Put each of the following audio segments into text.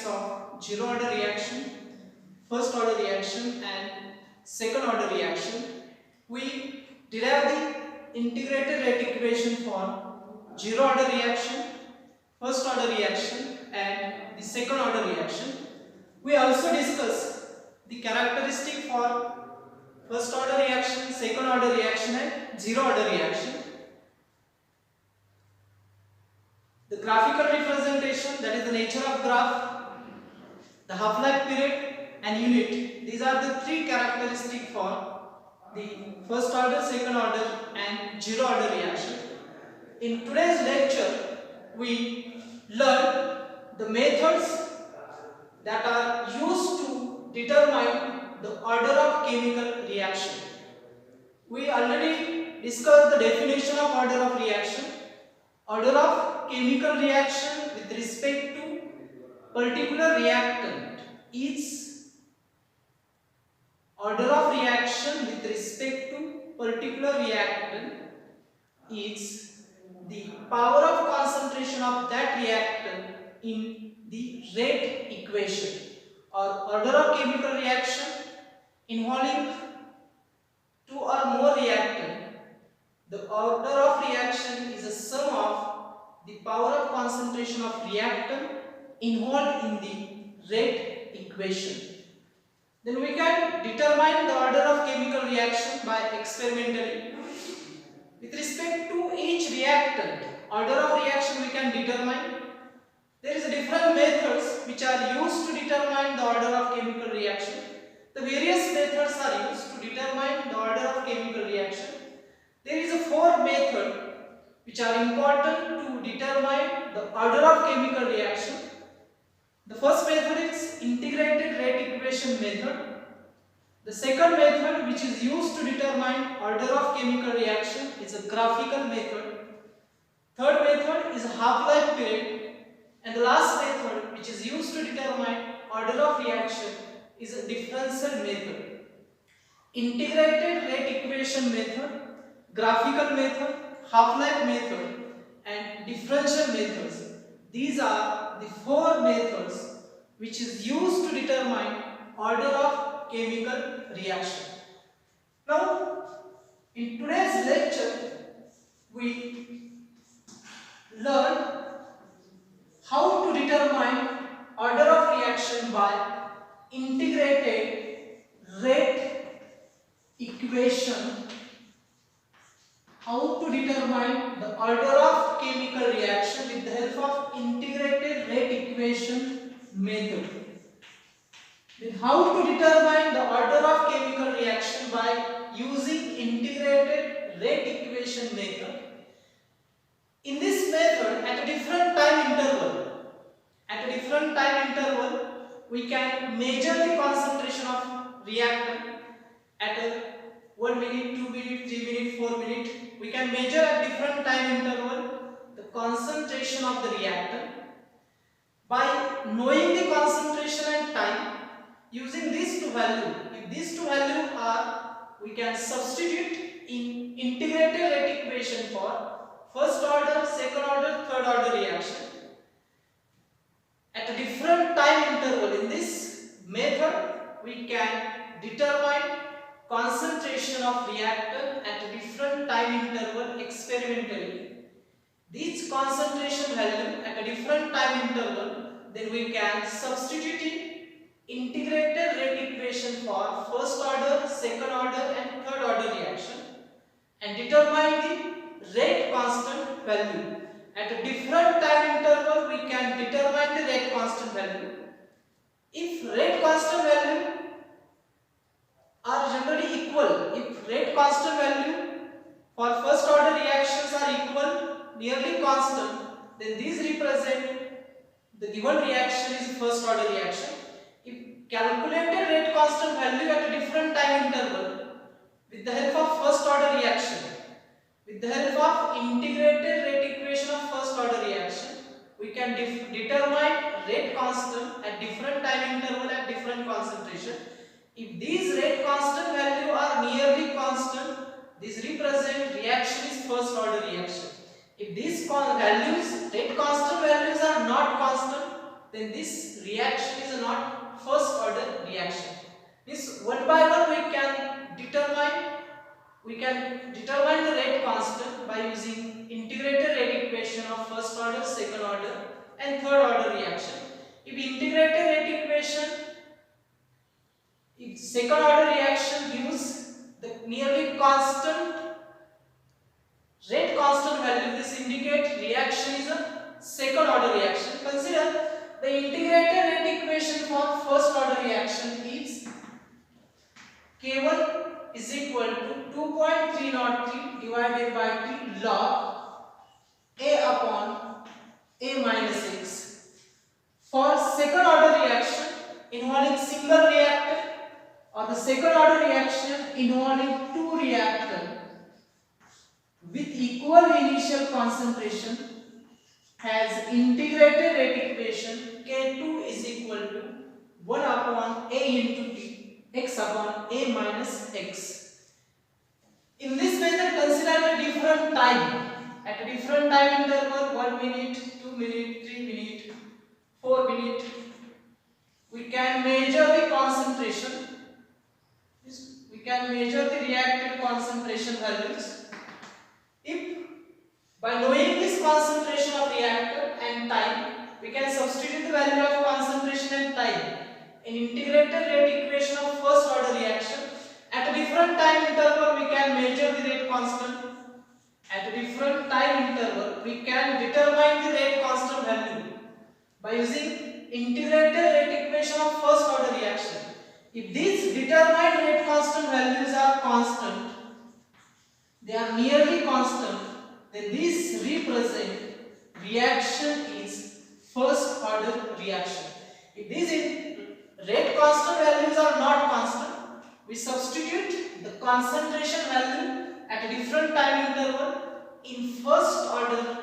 reactions of zero order reaction, first order reaction and second order reaction, we derive the integrated rate equation for zero order reaction, first order reaction and the second order reaction. We also discuss the characteristic for first order reaction, second order reaction and zero order reaction. The graphical representation, that is the nature of graph, the half-life period and unit. These are the three characteristics for the first order, second order and zero order reaction. In today's lecture, we learn the methods that are used to determine the order of chemical reaction. We already discussed the definition of order of reaction. Order of chemical reaction with respect to particular reactant is order of reaction with respect to particular reactant is the power of concentration of that reactant in the rate equation, or order of chemical reaction involving two or more reactants. The order of reaction is a sum of the power of concentration of reactant involved in the rate equation. Then we can determine the order of chemical reaction by experimentally. With respect to each reactant, order of reaction we can determine. There is different methods which are used to determine the order of chemical reaction. The various methods are used to determine the order of chemical reaction. There is a four methods which are important to determine the order of chemical reaction. The first method is integrated rate equation method. The second method, which is used to determine order of chemical reaction, is a graphical method. Third method is half-life period. And the last method, which is used to determine order of reaction, is a differential method. Integrated rate equation method, graphical method, half-life method and differential methods. These are the four methods which is used to determine order of chemical reaction. Now, in today's lecture, we learn how to determine order of reaction by integrated rate equation. How to determine the order of chemical reaction with the help of integrated rate equation method. Then how to determine the order of chemical reaction by using integrated rate equation method. In this method, at a different time interval, we can measure the concentration of reactant at a 1 minute, 2 minute, 3 minute, 4 minute. We can measure at different time interval the concentration of the reactant. By knowing the concentration and time, using these two values, if these two values are, we can substitute in integrated rate equation for first order, second order, third order reaction. At a different time interval, in this method, we can determine concentration of reactant at a different time interval experimentally. These concentration value at a different time interval, then we can substitute in integrated rate equation for first order, second order and third order reaction and determine the rate constant value. At a different time interval, we can determine the rate constant value. If rate constant value are generally equal, if rate constant value for first order reactions are equal, nearly constant, then these represent the given reaction is first order reaction. If calculated rate constant value at a different time interval with the help of first order reaction, with the help of integrated rate equation of first order reaction, we can determine rate constant at different time interval at different concentration. If these rate constant value are nearly constant, this represent reaction is first order reaction. If these values, rate constant values are not constant, then this reaction is not first order reaction. Means one by one we can determine the rate constant by using integrated rate equation of first order, second order and third order reaction. If integrated rate equation, if second order reaction gives the nearly constant rate constant value, this indicates reaction is a second order reaction. Consider the integrated rate equation for first order reaction is K1 is equal to 2.303 divided by T log A upon A minus X. For second order reaction involving single reactor or the second order reaction involving two reactors with equal initial concentration has integrated rate equation K2 is equal to 1 upon A into T x upon A minus X. In this method, consider a different time. At a different time interval, 1 minute, 2 minute, 3 minute, 4 minute, we can measure the concentration. We can measure the reactant concentration values. If by knowing this concentration of reactor and time, we can substitute the value of concentration and time in integrated rate equation of first order reaction. At a different time interval, we can measure the rate constant. At a different time interval, we can determine the rate constant value by using integrated rate equation of first order reaction. If these determined rate constant values are constant, they are nearly constant, then this represent reaction is first order reaction. If these rate constant values are not constant, we substitute the concentration value at a different time interval in first order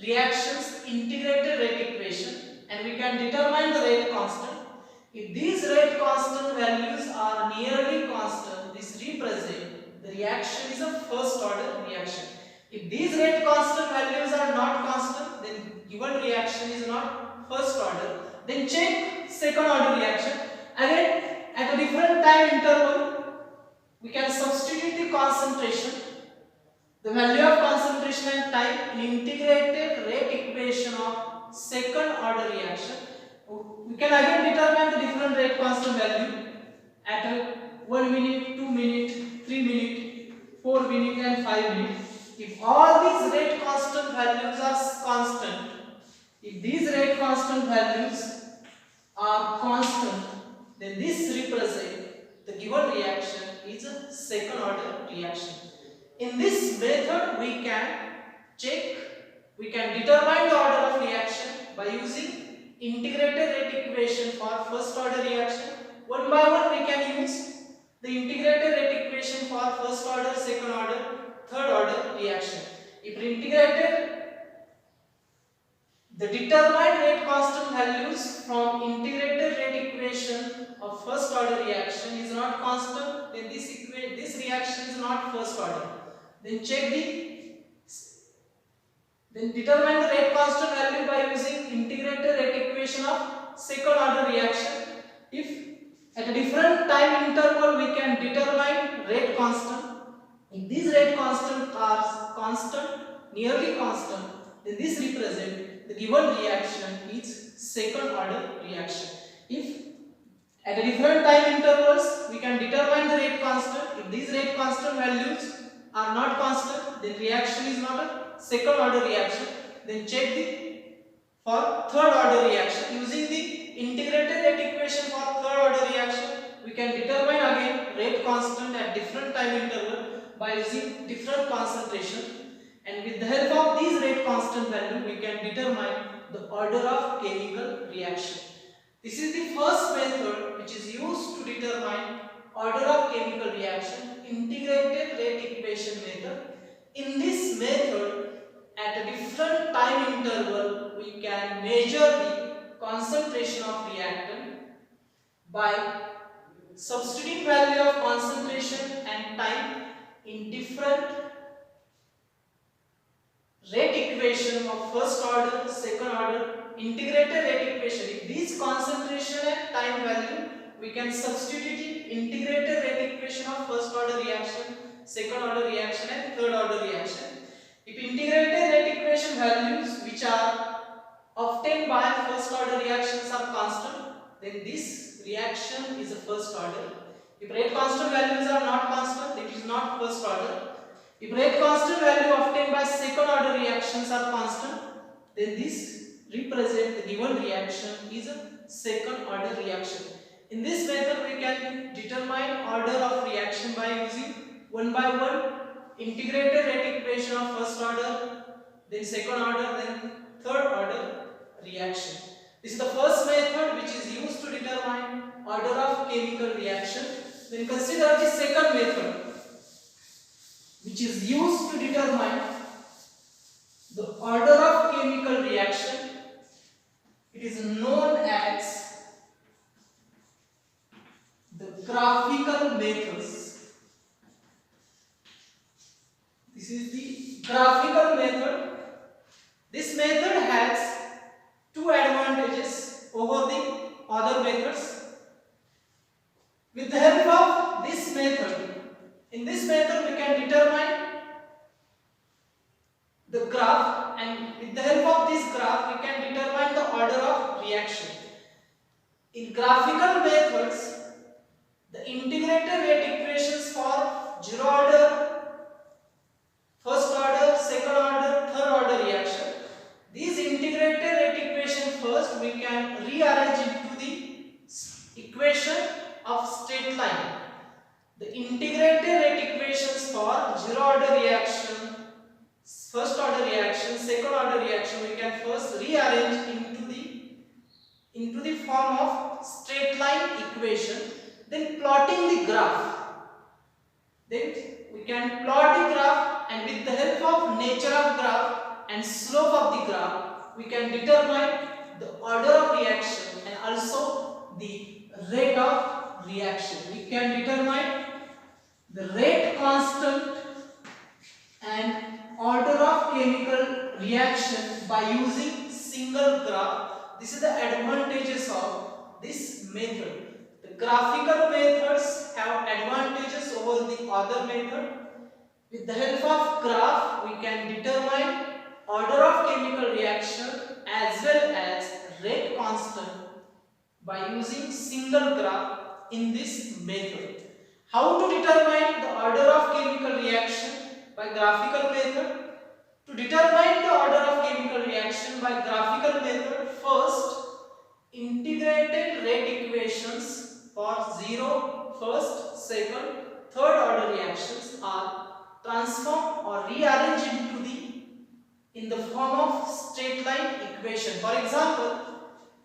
reactions integrated rate equation and we can determine the rate constant. If these rate constant values are nearly constant, this represent the reaction is a first order reaction. If these rate constant values are not constant, then given reaction is not first order. Then check second order reaction. Again, at a different time interval, we can substitute the concentration, the value of concentration and time in integrated rate equation of second order reaction. We can again determine the different rate constant value at 1 minute, 2 minute, 3 minute, 4 minute and 5 minute. If all these rate constant values are constant, if these rate constant values are constant, then this represents the given reaction is a second order reaction. In this method, we can determine the order of reaction by using integrated rate equation for first order reaction. One by one, we can use the integrated rate equation for first order, second order, third order reaction. If integrated, the determined rate constant values from integrated rate equation of first order reaction is not constant, then this reaction is not first order. Then determine the rate constant value by using integrated rate equation of second order reaction. If at a different time interval we can determine rate constant. If these rate constants are constant, nearly constant, then this represents the given reaction is second order reaction. If at a different time intervals we can determine the rate constant. If these rate constant values are not constant, then reaction is not a second order reaction. Then check for third order reaction. Using the integrated rate equation for third order reaction, we can determine again rate constant at different time interval by using different concentration, and with the help of these rate constant value we can determine the order of chemical reaction. This is the first method which is used to determine order of chemical reaction, integrated rate equation method. In this method, at a different time interval, we can measure the concentration of reactant by substituting value of concentration and time in different rate equation of first order, second order, integrated rate equation. If these concentration and time value, we can substitute in integrated rate equation of first order reaction, second order reaction and third order reaction. If integrated rate equation values which are obtained by first order reactions are constant, then this reaction is a first order. If rate constant values are not constant, it is not first order. If rate constant value obtained by second order reactions are constant, then this represent the given reaction is a second order reaction. In this method we can determine order of reaction by using one by one integrated rate equation of first order, then second order, then third order reaction. This is the first method which is used to determine order of chemical reaction. Then consider the second method which is used to determine the order of chemical reaction. It is known as the graphical methods. This is the graphical method. This method has two advantages over the other methods. With the help of this method, in this method we can determine the graph, and with the help of this graph we can determine the order of reaction. In graphical methods, the integrated rate equations for zero order, first order, second order, third order reaction, these integrated rate equation first we can rearrange into the equation of straight line. The integrated rate equations for zero order reaction, first order reaction, second order reaction we can first rearrange into the form of straight line equation, then plotting the graph. Then we can plot the graph, and with the help of nature of graph and slope of the graph we can determine the order of reaction and also the rate of reaction. We can determine the rate constant and order of chemical reaction by using single graph. This is the advantages of this method. The graphical methods have advantages over the other method. With the help of graph we can determine order of chemical reaction as well as rate constant by using single graph in this method. How to determine the order of chemical reaction by graphical method? To determine the order of chemical reaction by graphical method, first integrated rate equations for zero, first, second, third order reactions are transformed or rearranged in the form of straight line equation. For example,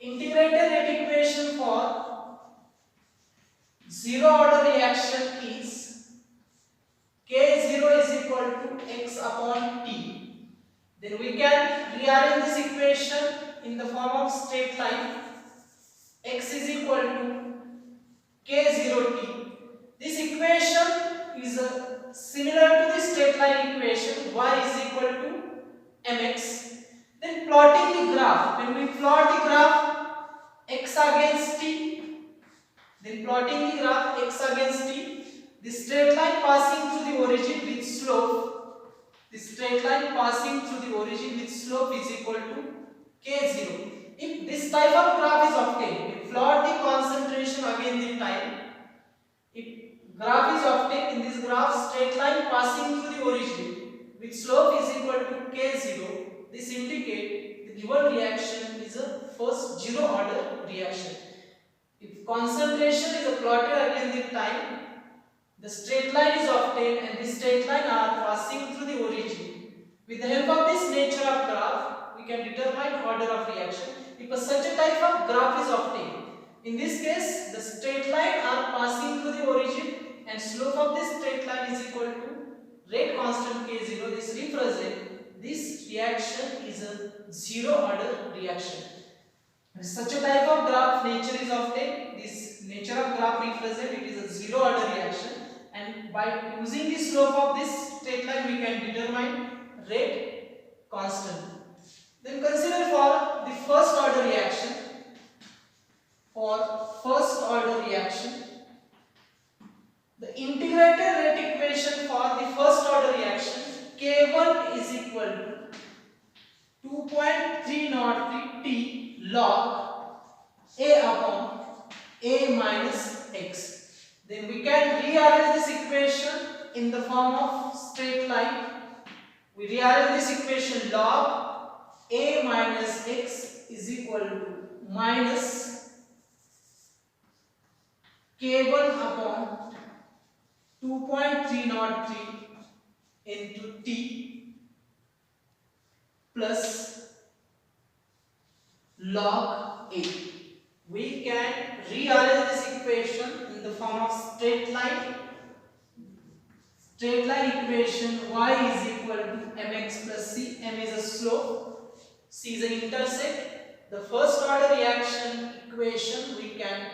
integrated rate equation for zero order reaction is K0 is equal to x upon t. Then we can rearrange this equation in the form of straight line. X is equal to K0t. This equation is similar to the straight line equation. Y is equal to mx. Then plotting the graph. When we plot the graph x against t, then plotting the graph x against t, the straight line passing through the origin with slope, the straight line passing through the origin with slope is equal to K0. If this type of graph is obtained, we plot the concentration again the time. If graph is obtained, in this graph straight line passing through the origin with slope is equal to K0, this indicates the given reaction is a first zero order reaction. If concentration is plotted against the time, the straight line is obtained and this straight line are passing through the origin. With the help of this nature of graph, we can determine order of reaction. If such a type of graph is obtained, in this case, the straight line are passing through the origin and slope of this straight line is equal to rate constant K0. This represents this reaction is a zero order reaction. Such a type of graph nature is obtained. This nature of graph represent it is a zero order reaction, and by using the slope of this straight line we can determine rate constant. Then consider for the first order reaction. For first order reaction, the integrated rate equation for the first order reaction, K1 is equal to 2.303 T log A upon A minus X. Then we can rearrange this equation in the form of straight line. We rearrange this equation log A minus X is equal to minus K1 upon 2.303 into T plus log A. We can rearrange this equation in the form of straight line. Straight line equation y is equal to mx plus c. M is a slope, c is an intercept. The first order reaction equation we can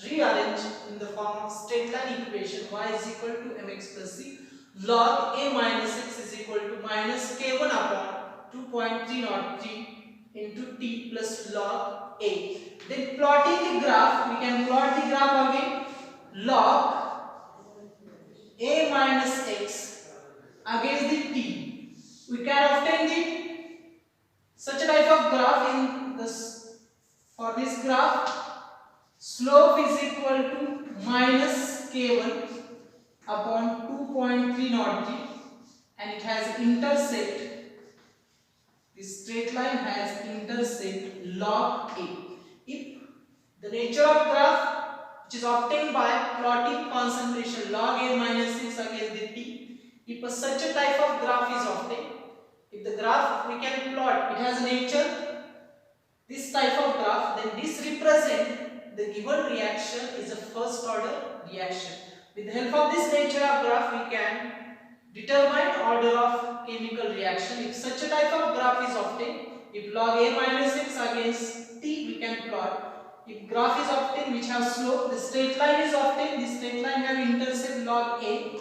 rearrange in the form of straight line equation y is equal to mx plus c. Log a minus x is equal to minus k1 upon 2.303 into t plus log a. Then plotting the graph, we can plot the graph again. Log a minus x against the t. We can obtain the such a type of graph in this. For this graph, slope is equal to minus k1 upon 2.303 and it has intercept. This straight line has intercept log a. If the nature of graph which is obtained by plotting concentration log a minus 6 against the t, if such a type of graph is obtained, if the graph we can plot, it has nature this type of graph, then this represent the given reaction is a first order reaction. With the help of this nature of graph, we can determine order of chemical reaction. If such a type of graph is obtained, if log a minus 6 against t we can plot. If graph is obtained which has slope, the straight line is obtained, this straight line have intercept log a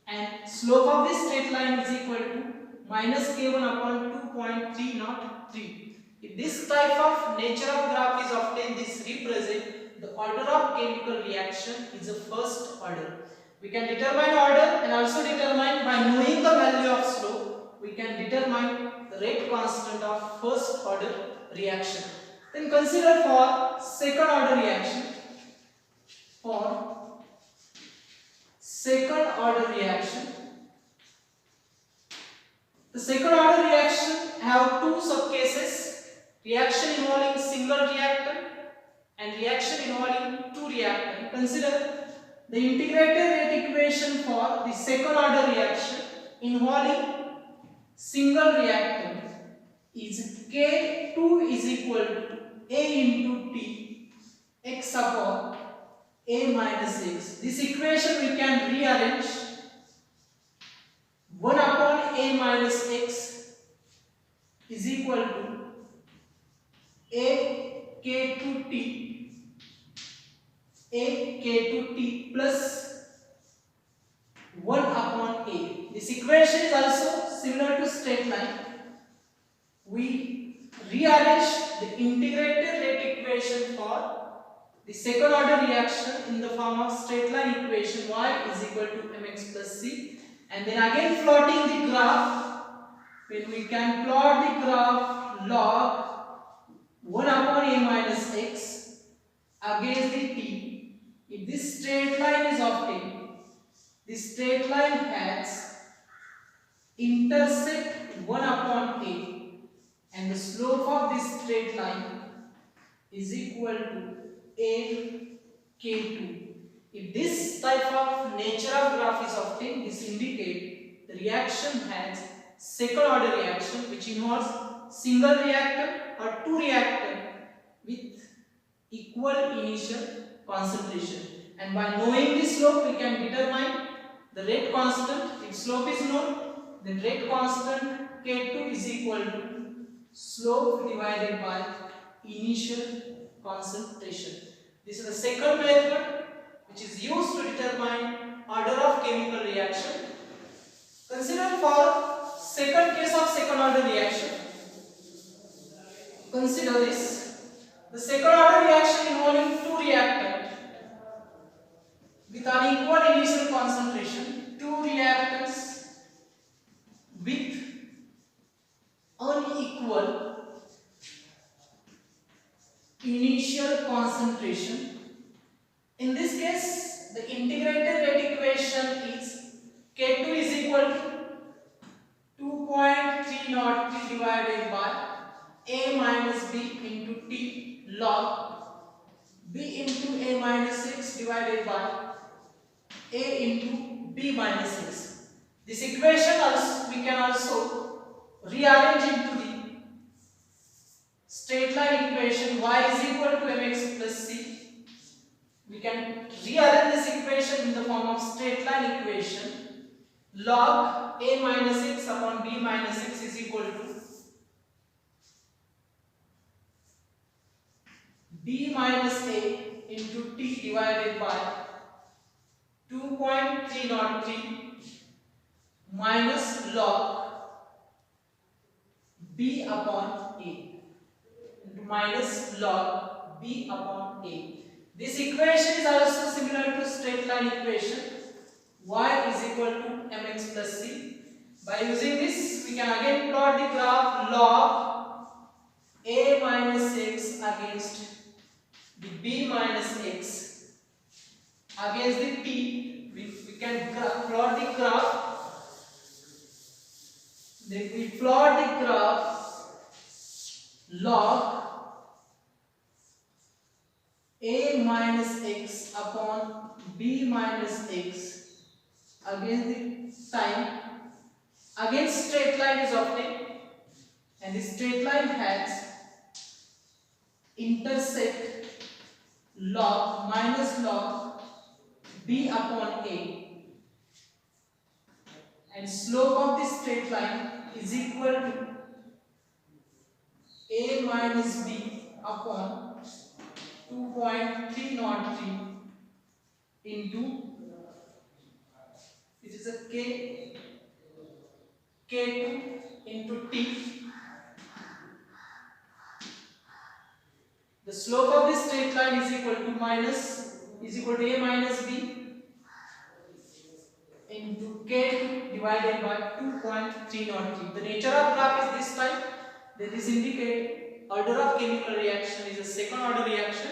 and slope of this straight line is equal to minus k1 upon 2.303. If this type of nature of graph is obtained, this represent the order of chemical reaction is a first order. We can determine order and also determine by knowing the value of slope, we can determine the rate constant of first order reaction. Then consider for second order reaction. For second order reaction, the second order reaction have two subcases: reaction involving single reactant and reaction involving two reactants. Consider the integrated rate equation for the second order reaction involving single reactant is K2 is equal to A into T x upon A minus x. This equation we can rearrange. 1 upon A minus x is equal to A K2T plus 1 upon A. This equation is also similar to straight line. We rearrange the integrated rate equation for the second order reaction in the form of straight line equation y is equal to mx plus c, and then again plotting the graph. When we can plot the graph log 1 upon a minus x against the t, if this straight line is obtained, this straight line has intercept 1 upon a and the slope of this straight line is equal to a k2. If this type of nature of graph is obtained, this indicates the reaction has second order reaction which involves single reactant or two reactant with equal initial concentration. And by knowing the slope, we can determine the rate constant. If slope is known, then rate constant K2 is equal to slope divided by initial concentration. This is the second method which is used to determine order of chemical reaction. Consider for second case of second order reaction. Consider this. The second order reaction involving two reactants with unequal initial concentration, two reactants with unequal initial concentration. In this case, the integrated rate equation is K2 is equal to 2.303 divided by A minus B into T log B into A minus 6 divided by A into B minus 6. This equation also we can also rearrange into the straight line equation y is equal to mx plus c. We can rearrange this equation in the form of straight line equation. Log A minus 6 upon B minus 6 is equal to B minus A into T divided by 2.303 minus log B upon A into minus log B upon A. This equation is also similar to straight line equation. Y is equal to mx plus c. By using this, we can again plot the graph log A minus x against the B minus x against the t. We can plot the graph. Then we plot the graph log A minus x upon B minus x against the time against straight line is obtained, and the straight line has intersect log minus log B upon A, and slope of this straight line is equal to A minus B upon 2.303 into, it is a K2 into T. The slope of this straight line is equal to A minus B into K2 divided by 2.303. The nature of graph is this type. That is indicate order of chemical reaction is a second order reaction,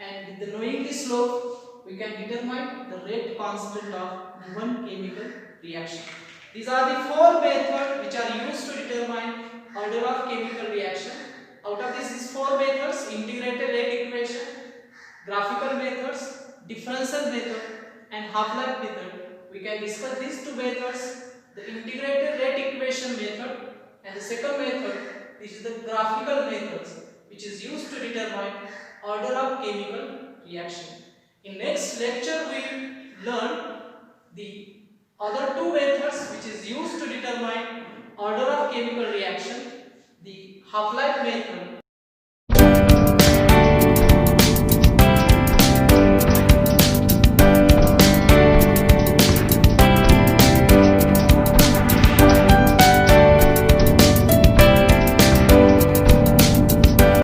and with the knowing the slope we can determine the rate constant of given chemical reaction. These are the four methods which are used to determine order of chemical reaction. Out of these four methods, integrated rate equation, graphical methods, differential method and half-life method, we can discuss these two methods, the integrated rate equation method and the second method, which is the graphical methods, which is used to determine order of chemical reaction. In next lecture we will learn the other two methods which is used to determine order of chemical reaction, the half-life method